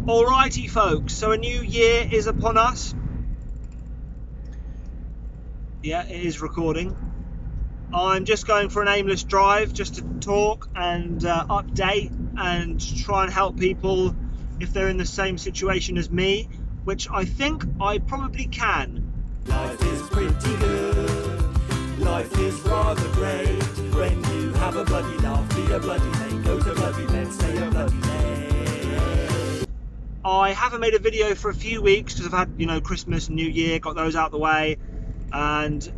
Alrighty folks, so a new year is upon us. Yeah, it is recording. I'm just going for an aimless drive just to talk and update and try and help people if they're in the same situation as me, which I think I probably can. Life is pretty good, life is rather great, when you have a bloody laugh, be a bloody mate, go to bloody bed, stay a bloody mate. I haven't made a video for a few weeks because I've had, Christmas and New Year, got those out of the way, and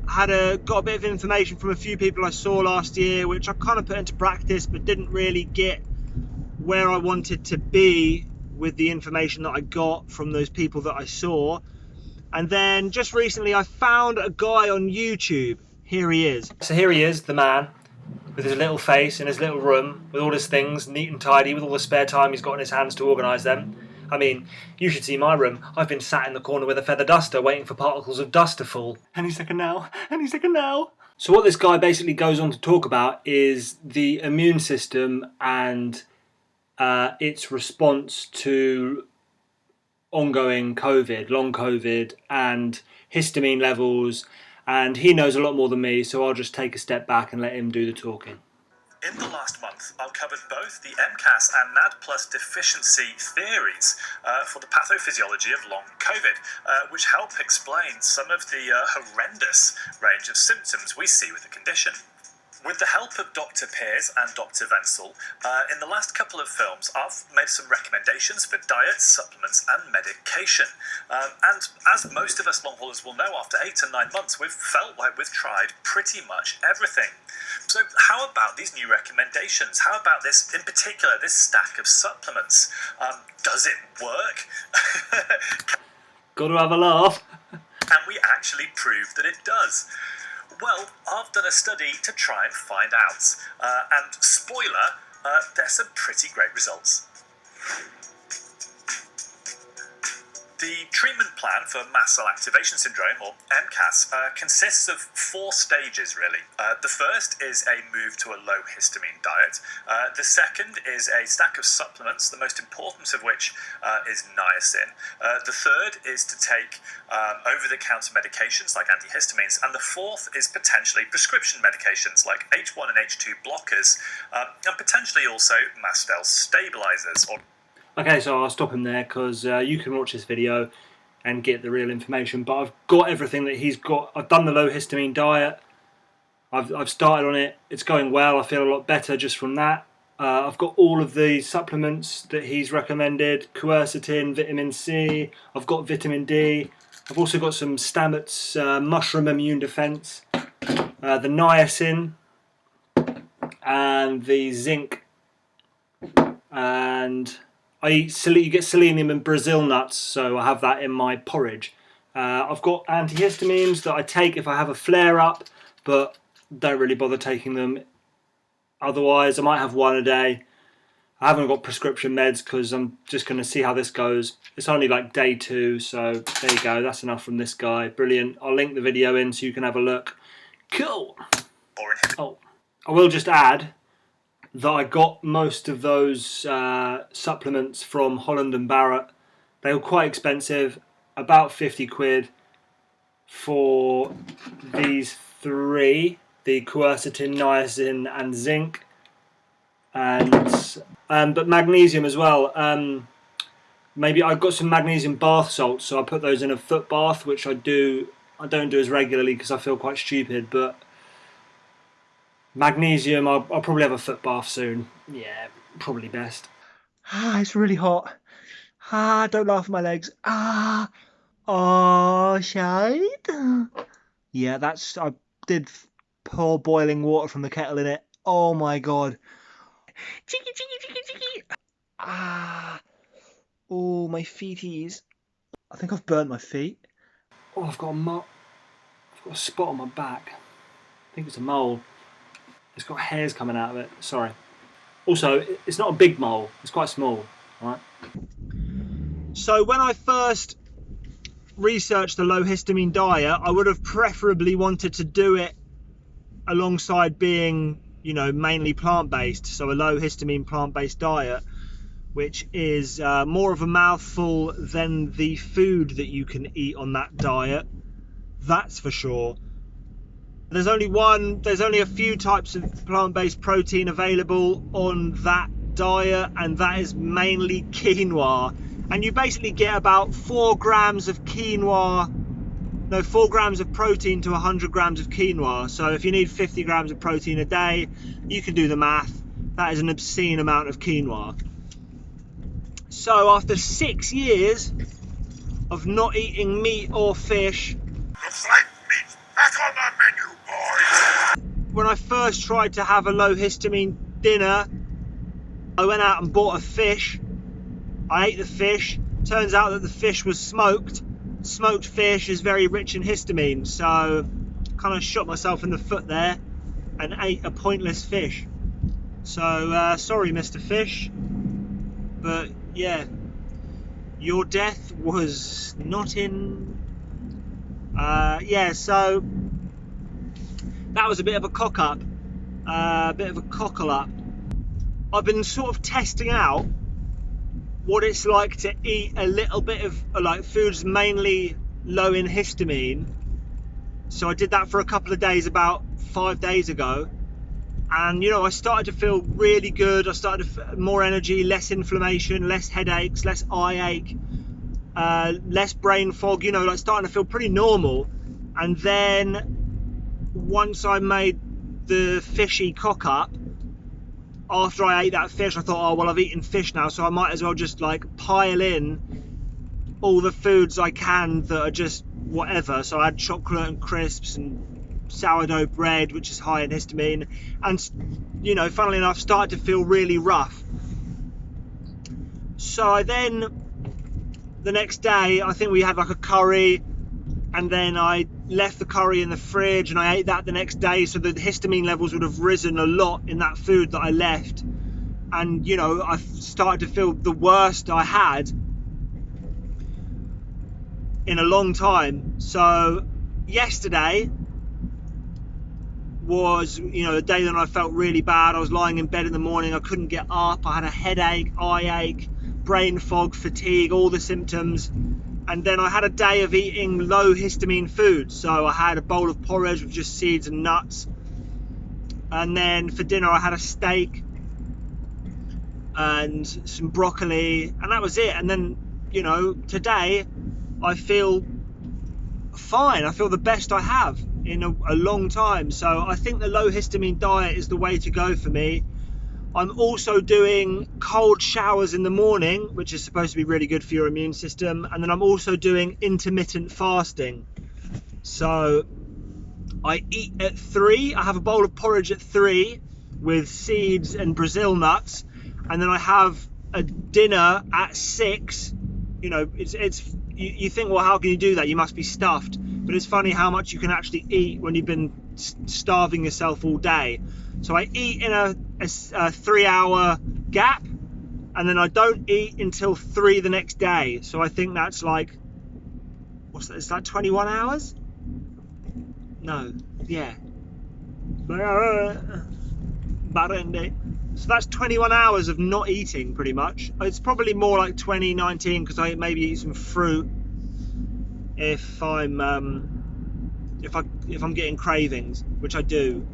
got a bit of information from a few people I saw last year, which I kind of put into practice, but didn't really get where I wanted to be with the information that I got from those people that I saw. And then just recently I found a guy on YouTube. Here he is. So here he is, the man, with his little face in his little room, with all his things neat and tidy, with all the spare time he's got in his hands to organise them. I mean, you should see my room. I've been sat in the corner with a feather duster waiting for particles of dust to fall. Any second now, any second now. So what this guy basically goes on to talk about is the immune system and its response to ongoing COVID, long COVID, and histamine levels, and he knows a lot more than me, so I'll just take a step back and let him do the talking. In the last month, I've covered both the Mcas and NAD+ deficiency theories for the pathophysiology of long COVID, which help explain some of the horrendous range of symptoms we see with the condition. With the help of Dr. Pears and Dr. Wenzel, in the last couple of films, I've made some recommendations for diet, supplements and medication. And as most of us long haulers will know, after 8 to 9 months, we've felt like we've tried pretty much everything. So how about these new recommendations? How about this, in particular, this stack of supplements? Does it work? Got to have a laugh. Can we actually prove that it does? Well, I've done a study to try and find out, and spoiler, there's some pretty great results. The treatment plan for mast cell activation syndrome, or Mcas, consists of 4 stages, really. The first is a move to a low histamine diet. The second is a stack of supplements, the most important of which is niacin. The third is to take over-the-counter medications like antihistamines. And the fourth is potentially prescription medications like H1 and H2 blockers, and potentially also mast cell stabilizers. Okay, so I'll stop him there because you can watch this video and get the real information. But I've got everything that he's got. I've done the low histamine diet. I've started on it. It's going well. I feel a lot better just from that. I've got all of the supplements that he's recommended. Quercetin, vitamin C. I've got vitamin D. I've also got some Stamets mushroom immune defense. The niacin and the zinc. And you get selenium in Brazil nuts, so I have that in my porridge. I've got antihistamines that I take if I have a flare-up, but don't really bother taking them. Otherwise, I might have one a day. I haven't got prescription meds because I'm just going to see how this goes. It's only like day 2, so there you go. That's enough from this guy. Brilliant. I'll link the video in so you can have a look. Cool. Oh, I will just add that I got most of those supplements from Holland and Barrett. They were quite expensive, about 50 quid for these 3, the quercetin, niacin and zinc, and but magnesium as well. Maybe I've got some magnesium bath salts, so I put those in a foot bath, which I don't do as regularly because I feel quite stupid, but magnesium, I'll probably have a foot bath soon. Yeah, probably best. It's really hot. Don't laugh at my legs. Oh, shade. Yeah, I did pour boiling water from the kettle in it. Oh my god. Cheeky, cheeky, cheeky, cheeky. Oh, my feeties. I think I've burnt my feet. Oh, I've got a spot on my back. I think it's a mole. It's got hairs coming out of it. Sorry. Also, it's not a big mole. It's quite small. Right. So when I first researched the low histamine diet, I would have preferably wanted to do it alongside being, mainly plant-based. So a low histamine plant-based diet, which is more of a mouthful than the food that you can eat on that diet, that's for sure. There's only a few types of plant-based protein available on that diet, and that is mainly quinoa. And you basically get about 4 grams of quinoa, no, 4 grams of protein to 100 grams of quinoa. So if you need 50 grams of protein a day, you can do the math. That is an obscene amount of quinoa. So after 6 years of not eating meat or fish, looks like meat's back on the menu, boys. when I first tried to have a low histamine dinner, I went out and bought a fish. I ate the fish. Turns out that the fish was smoked. Smoked fish is very rich in histamine, so kind of shot myself in the foot there and ate a pointless fish. So sorry, Mr. Fish, but yeah, your death was not in. Yeah, so that was a bit of a cock up, a bit of a cockle up. I've been sort of testing out what it's like to eat a little bit of like foods mainly low in histamine. So I did that for a couple of days about 5 days ago, and you know, I started to feel really good. I started to feel more energy, less inflammation, less headaches, less eye ache, less brain fog, you know, like starting to feel pretty normal. And then once I made the fishy cock up, after I ate that fish, I thought, oh well, I've eaten fish now, so I might as well just like pile in all the foods I can that are just whatever. So I had chocolate and crisps and sourdough bread, which is high in histamine, and you know, funnily enough, started to feel really rough. So I then, the next day, I think we had like a curry, and then I left the curry in the fridge and I ate that the next day, so the histamine levels would have risen a lot in that food that I left. And you know, I started to feel the worst I had in a long time. So yesterday was, you know, a day that I felt really bad. I was lying in bed in the morning, I couldn't get up, I had a headache, eye ache, brain fog, fatigue, all the symptoms. And then I had a day of eating low histamine food. So I had a bowl of porridge with just seeds and nuts. And then for dinner I had a steak and some broccoli, and that was it. And then, you know, today I feel fine. I feel the best I have in a long time. So I think the low histamine diet is the way to go for me. I'm also doing cold showers in the morning, which is supposed to be really good for your immune system. And then I'm also doing intermittent fasting. So I eat at 3. I have a bowl of porridge at 3 with seeds and Brazil nuts. And then I have a dinner at 6. You know, you think, well, how can you do that? You must be stuffed. But it's funny how much you can actually eat when you've been starving yourself all day. So I eat in a 3-hour gap, and then I don't eat until 3 the next day. So I think that's like, what's that? Is that 21 hours? No, yeah. So that's 21 hours of not eating, pretty much. It's probably more like 20, 19, because I maybe eat some fruit if I'm getting cravings, which I do.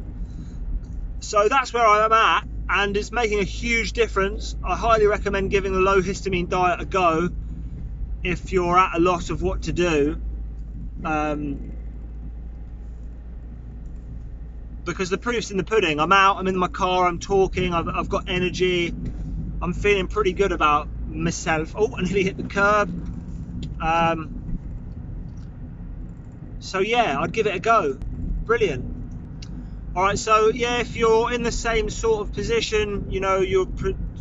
So that's where I'm at, and it's making a huge difference. I highly recommend giving the low histamine diet a go if you're at a loss of what to do, because the proof's in the pudding. I'm out, I'm in my car, I'm talking, I've got energy, I'm feeling pretty good about myself. Oh, I nearly hit the curb. So yeah, I'd give it a go. Brilliant. Alright, so yeah, if you're in the same sort of position, you know, you're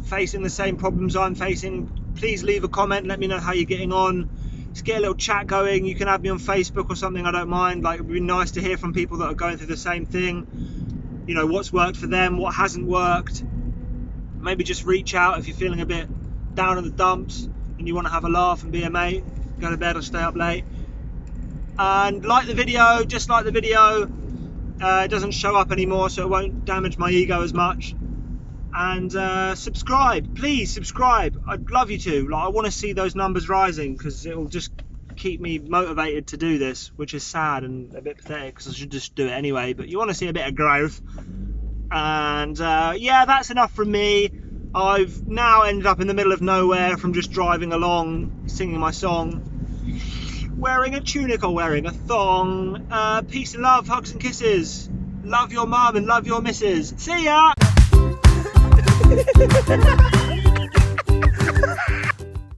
facing the same problems I'm facing, please leave a comment, let me know how you're getting on. Let's get a little chat going. You can add me on Facebook or something, I don't mind. Like, it'd be nice to hear from people that are going through the same thing. You know, what's worked for them, what hasn't worked. Maybe just reach out if you're feeling a bit down in the dumps and you want to have a laugh and be a mate, go to bed or stay up late. And like the video, just like the video. It doesn't show up anymore, so it won't damage my ego as much. and subscribe. Please subscribe. I'd love you to. Like, I want to see those numbers rising, because it will just keep me motivated to do this, which is sad and a bit pathetic, because I should just do it anyway. But you want to see a bit of growth. And yeah, that's enough from me. I've now ended up in the middle of nowhere from just driving along, singing my song, wearing a tunic or wearing a thong. Peace and love, hugs and kisses. Love your mum and love your missus. See ya!